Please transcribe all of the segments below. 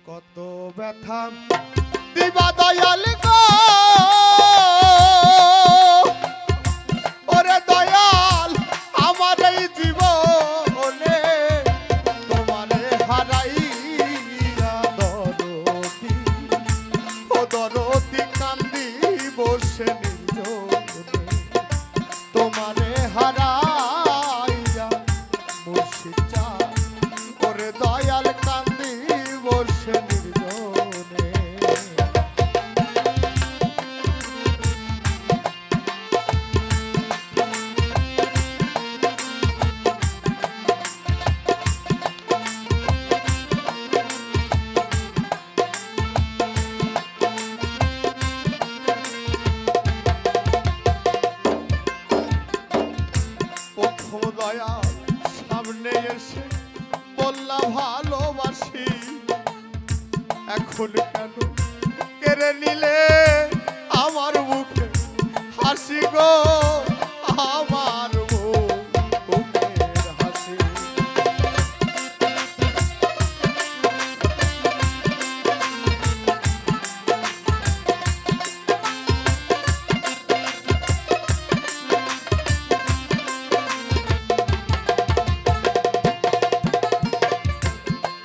কত ব্যথা দিবা দয়াল গো, ওরে দয়াল আমার এই জীবনে তোমারে হারাইয়া দরদি, ও দরদি কান্দি বসে নির্জনে তোমারে হারাইয়া মুর্শিদ চাঁদ, ওরে দয়াল কান্দি বসে নির্জনে। প্রথম দয়াল সামনে এসে বললা ভালোবাসি, এখন কেন কেড়ে নিলে আমার মুখে হাসি গো, আমার মুখের হাসি।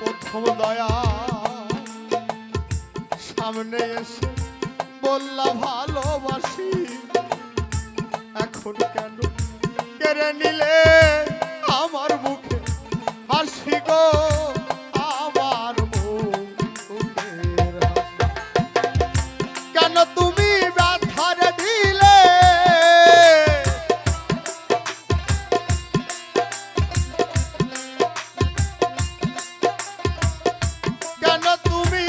প্রথম দয়া সামনে এসে বললা ভালোবাসি, এখন কেন কেড়ে নিলে আমার মুখে হাসি গো, আমার মুখের হাসি। কেন তুমি ব্যথার দিলে, কেন তুমি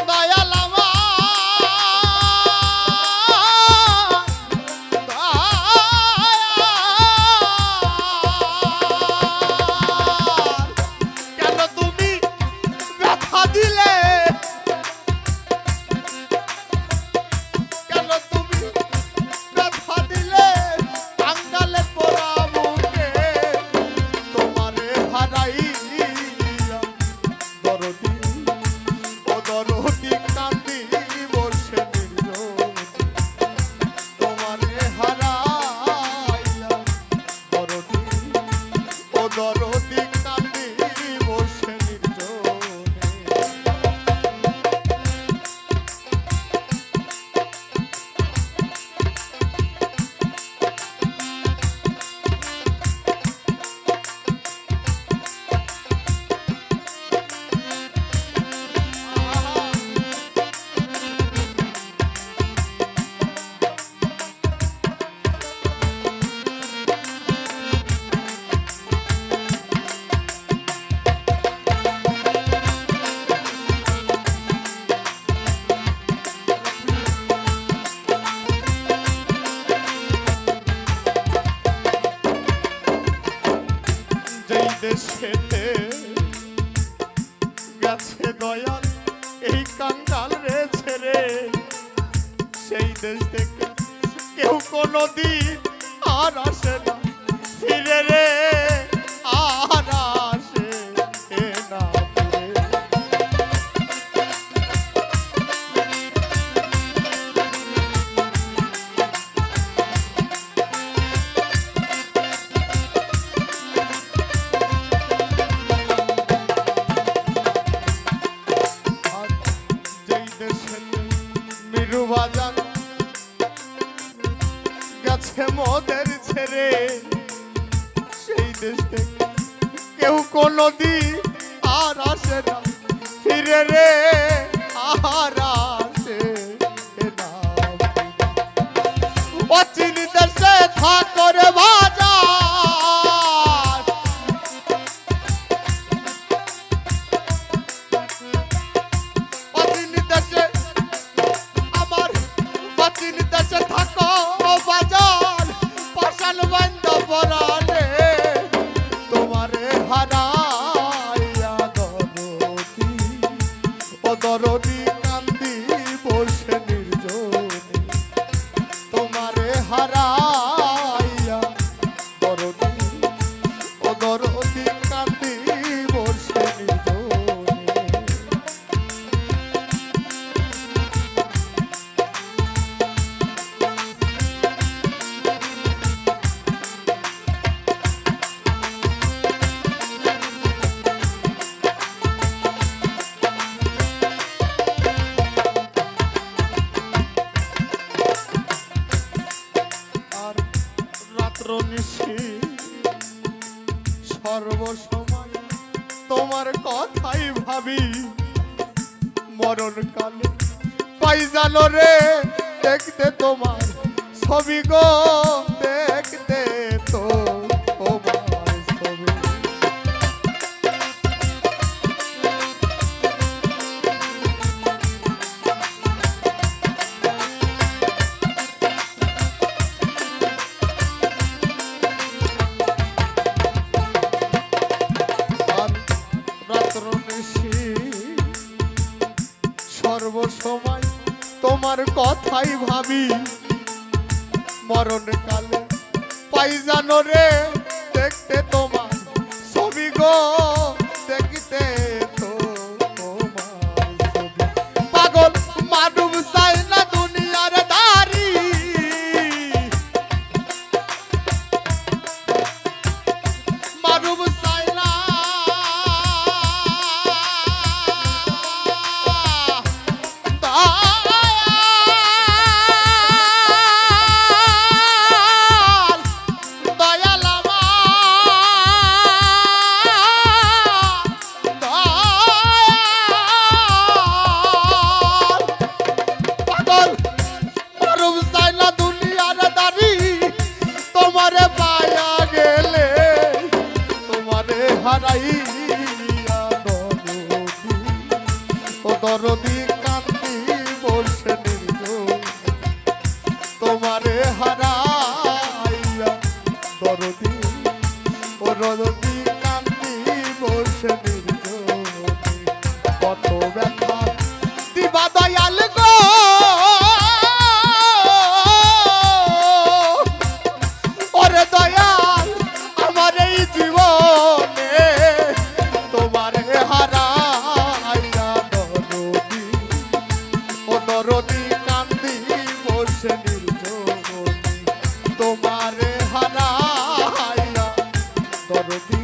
দয়াল কেন তুমি ব্যথা দিলে, কেন তুমি ব্যথা দিলে কাঙ্গালে পোড়া মুখে তোমারে হারাইয়া দরদি, ও দরদি কান্দি বসে নির্জনে তোমারে হারাইয়া দরদি, ও দরদি কান্দি বসে নির্জনে। যেই দেশেতে গেছে দয়াল এই কাঙ্গাল রে ছেড়ে, সেই দেশ থেকে কেউ কোনোদিন আর আসে না ফিরে রে, আর আসে না ফিরে। আর যেই দেশে মিরু বাজান গেছে মোদের ছেড়ে, সেই দেশ থেকে কেউ কোনোদিন আর আসে না ফিরে রে, আর আসে না। অচিন দেশে থাকরে বাজার, অচিন দেশে আমার, অচিন দেশে থাকো বাজার, পাশাল বন্ধ পরালে তোমারে হারাইয়া দরদি, ও দরদি কান্দি বসে নির্জনে রাত্র নিশি সর্বসময় তোমার কথাই ভাবি মরণ কালে পাই জানো রে দেখতে তোমার ছবি গো দেখতে তো তোমার ছবি সর্বসময় তোমার কথাই ভাবি মরণ কালে পাই জানো রে দেখতে তোমার ছবি গো দেখতে তো তোমার ছবি পাগল মানব চাই না দুনিয়ার দারি মানব চাই না হারাইয়া দরদি কান্দি বসে নির্জন তোমারে হারাইয়া দরদি কান্দি বসে নির্জন কত ব্যথা দিবা দয়াল গো ওরে দয়াল আমার এই জীবন দরদি কান্দি বসে নির্জনী তোমারে হারাইয়া দরদি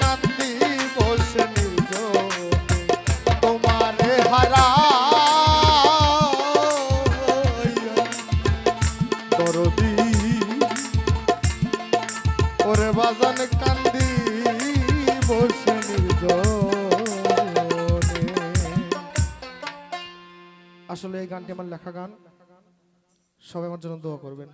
কান্দি বসে নির্জনী তোমারে হারাইয়া দরদি ওরে বাজান কান্দি বসে নির্জনী। আসলে এই গানটি আমার লেখা গান, সবাই আমার জন্য দোয়া করবেন।